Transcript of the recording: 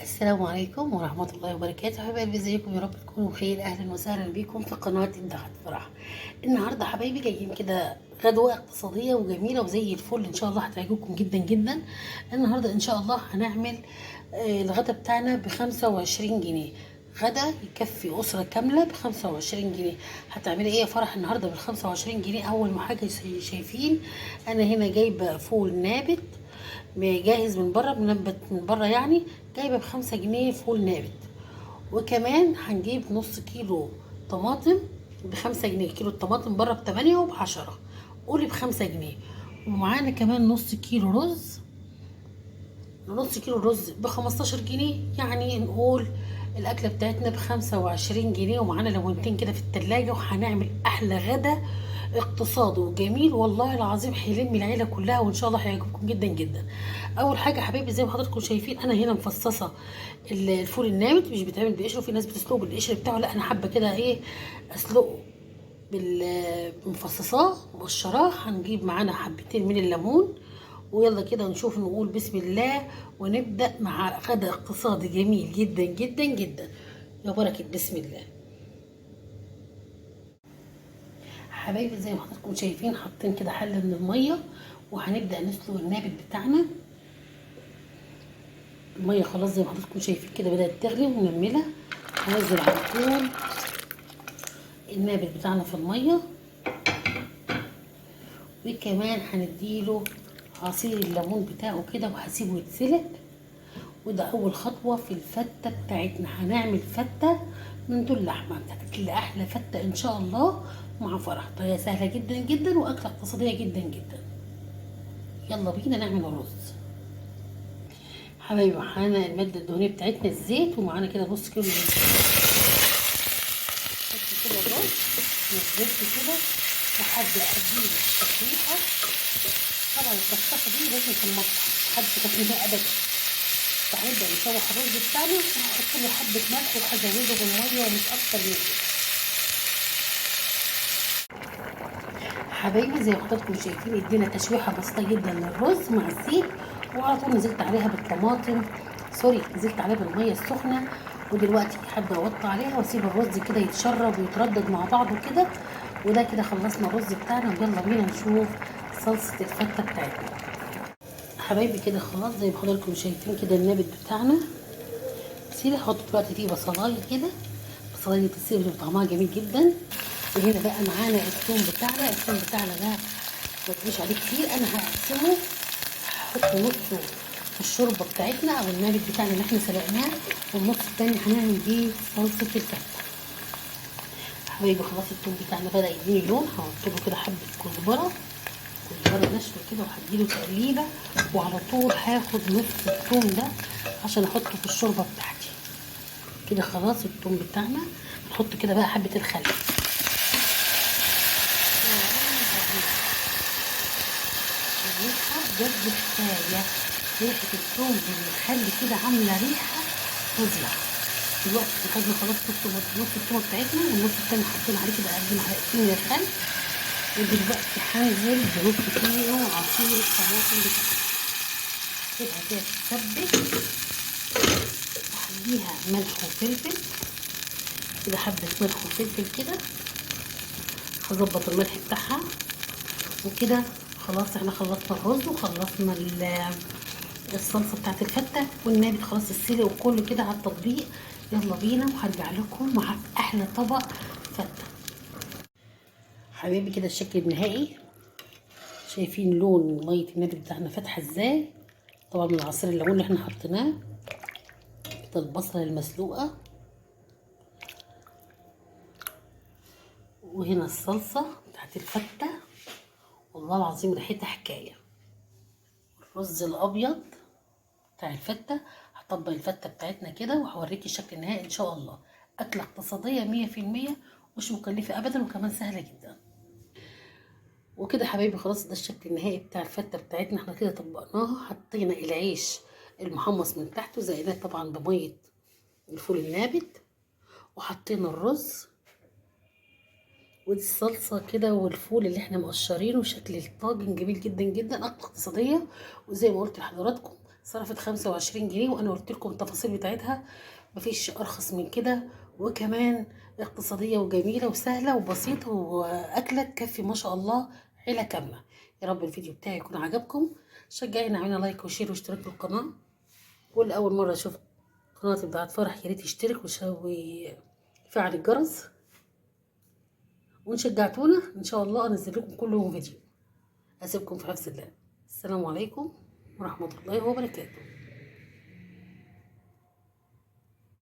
السلام عليكم ورحمة الله وبركاته. حبايبي ازيكم؟ يا رب تكونوا بخير. اهلا وسهلا بكم في قناة الدخل فرح. النهارده حبايبي جايين كده غدوة اقتصادية وجميلة وزي الفل، ان شاء الله هتعجبكم جدا جدا. النهارده ان شاء الله هنعمل الغدا بتاعنا ب25 جنيه. غدا يكفي أسرة كاملة ب25 جنيه. هتعملي ايه يا فرح النهارده بال25 جنيه؟ أول حاجة شايفين أنا هنا جايبة فول نابت جاهز من بره، منبت من بره يعني، جايبه ب5 جنيه فول نابت. وكمان هنجيب نص كيلو طماطم ب5 جنيه. كيلو الطماطم بره ب8 وب10، قولي ب5 جنيه. ومعانا كمان نص كيلو رز ب15 جنيه، يعني نقول الأكلة بتاعتنا ب25 جنيه. ومعانا ليمونتين كده في التلاجة، وهنعمل أحلى غدا اقتصادي وجميل، والله العظيم هيلم العيلة كلها، وإن شاء الله هيعجبكم جدا جدا. أول حاجة حبايبي زي ما حضراتكم شايفين أنا هنا مفصصة الفول النابت، مش بيتعمل بقشره، في ناس بتسلقه بالقشر بتاعه، لا أنا حابة كده إيه، أسلقه بالمفصصاه مقشراه. هنجيب معانا حبتين من الليمون، ويلا كده نشوف نقول بسم الله ونبدأ مع غدا اقتصادي جميل جدا جدا جدا. يا بركة بسم الله. حبايبي زي ما حضراتكم شايفين حاطين كده حلة من المية، وهنبدأ نسلق النابت بتاعنا. المية خلاص زي ما حضراتكم شايفين كده بدأت تغلي ومنملة. هنزل على طول النابت بتاعنا في المية، وكمان هنديله عصير الليمون بتاعه كده وهسيبه يتسلق. وده اول خطوه في الفته بتاعتنا، هنعمل فته من دول لحمه، هتاكل احلى فته ان شاء الله مع فرح. طريقه سهله جدا جدا واكله اقتصاديه جدا جدا. يلا بينا نعمل الرز. حبايبي معانا الماده الدهنيه بتاعتنا الزيت، ومعانا كده نص كيلو كده الرز. نزلت كده لحد اديله التسبيحه. طبعا التسبيحه دي لازم في المطبخ لحد تكملها ابدا. فهنبدأ نشوح الرز بتاعنا، وهحط له حبة ملح وهزوده بالمية ومش أكتر من كده. حبايبي زي ما حضراتكم شايفين ادينا تشويحة بسيطة جدا للرز مع الزيت، وعلى طول نزلت عليها بالطماطم، نزلت عليها بالمية السخنة. ودلوقتي هبدأ أوطي عليها وأسيب الرز كده يتشرب ويتردد مع بعضه كده. وده كده خلصنا الرز بتاعنا، ويلا بينا نشوف صلصة الفتة بتاعتنا. حبايبي كده خلاص زي ما حضراتكم شايفين كده النابت بتاعنا سيبي. هحط دلوقتي فيه بصلايه كده، بصلايه بتصير بتبقى طعمها جميل جدا. وهنا بقى معانا الثوم بتاعنا ده ما تجيش عليه كتير، انا هقسمه، هحط نصه في الشوربه بتاعتنا او النابت بتاعنا اللي احنا سلقناه، والنص التاني هنعمل بيه صلصه الفته. حبايبي خلاص الثوم بتاعنا بدا يديني لون، هحط له كده حبه كزبره ناشفه كده، وهديله تقليبه. وعلى طول هاخد نص الثوم ده عشان احطه في الشوربه بتاعتي. كده خلاص الثوم بتاعنا. نحط كده بقى حبه الخل. الريحه بجد كفايه، ريحه الثوم بالخل كده عامله ريحه فظيعه. دلوقتي خدنا خلاص نص الثوم بتاعتنا، والنص التاني حطينا عليه كده قد معلقتين من الخل. ودلوقتي هنزل بنص كيلو عصير الطماطم بتاعتي، سيبها كده تتسبك، وهديها ملح وفلفل كده، حبه ملح وفلفل كده، هظبط الملح بتاعها. وكده خلاص احنا خلصنا الرز وخلصنا الصلصه بتاعت الفته، والنابت خلاص السلق وكله كده على التطبيق. يلا بينا وهرجع لكم مع احلى طبق فته. حبيبي كده الشكل النهائي، شايفين لون ميه النابت بتاعنا فاتحه ازاي؟ طبعا من عصير الليمون اللي احنا حطيناه، كده البصله المسلوقه، وهنا الصلصه بتاعت الفته، والله العظيم ريحتها حكايه. الرز الابيض بتاع الفته. هطبق الفته بتاعتنا كده وهوريكي الشكل النهائي ان شاء الله. اكله اقتصاديه 100%، مش مكلفه ابدا، وكمان سهله جدا. وكده حبايبي خلاص ده الشكل النهائي بتاع الفته بتاعتنا. احنا كده طبقناها، حطينا العيش المحمص من تحت وزيناه طبعا بميه الفول النابت، وحطينا الرز ودي الصلصه كده والفول اللي احنا مقشرينه. شكل الطاجن جميل جدا جدا، اكله اقتصاديه. وزي ما قلت لحضراتكم صرفت 25 جنيه، وانا قلت لكم التفاصيل بتاعتها، مفيش ارخص من كده، وكمان اقتصاديه وجميله وسهله وبسيطه، واكله تكفي ما شاء الله عيله كامله. يا رب الفيديو بتاعي يكون عجبكم، شجعينا، اعملوا لايك وشير واشتراك في القناه، واللي اول مره يشوف قناتي بتاعت فرح يا ريت يشترك ويفعل الجرس، وان شجعتونا ان شاء الله انزل لكم كل يوم فيديو. اسيبكم في حفظ الله. السلام عليكم ورحمه الله وبركاته.